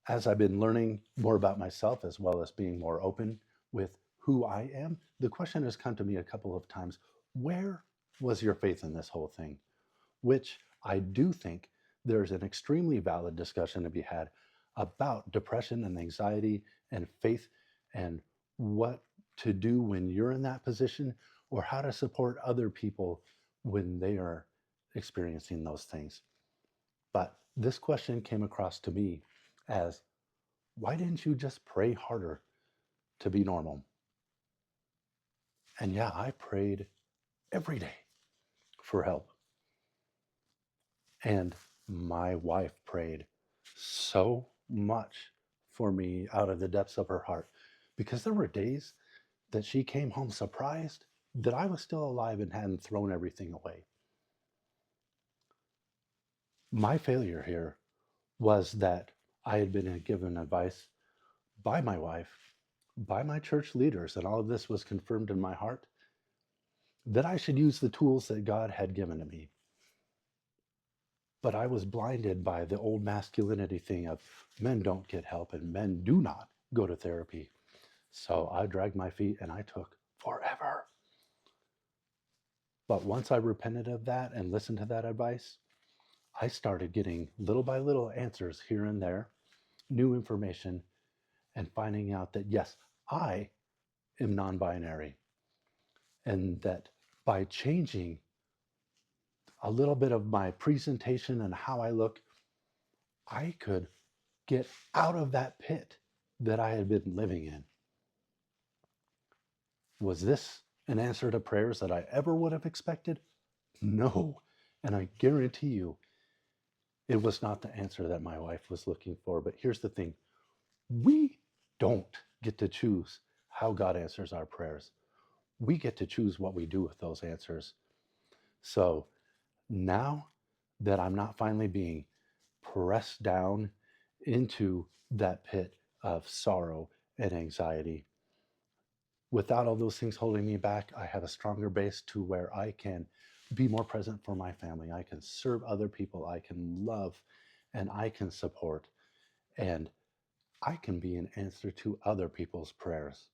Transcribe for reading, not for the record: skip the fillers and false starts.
As I've been learning more about myself as well as being more open with who I am, the question has come to me a couple of times: where was your faith in this whole thing? Which I do think there's an extremely valid discussion to be had about depression and anxiety and faith and what to do when you're in that position, or how to support other people when they are experiencing those things. But this question came across to me as, why didn't you just pray harder to be normal? And yeah, I prayed every day for help. And my wife prayed so much for me out of the depths of her heart, because there were days that she came home surprised that I was still alive and hadn't thrown everything away. My failure here was that I had been given advice by my wife, by my church leaders, and all of this was confirmed in my heart, that I should use the tools that God had given to me. But I was blinded by the old masculinity thing of men don't get help and men do not go to therapy. So I dragged my feet and I took forever. But once I repented of that and listened to that advice, I started getting little by little answers here and there, new information, and finding out that yes, I am non binary. And that by changing a little bit of my presentation and how I look, I could get out of that pit that I had been living in. Was this an answer to prayers that I ever would have expected? No. And I guarantee you, it was not the answer that my wife was looking for. But here's the thing: we don't get to choose how God answers our prayers. We get to choose what we do with those answers. So now that I'm not finally being pressed down into that pit of sorrow and anxiety, without all those things holding me back, I have a stronger base to where I can be more present for my family. I can serve other people. I can love and I can support. And I can be an answer to other people's prayers.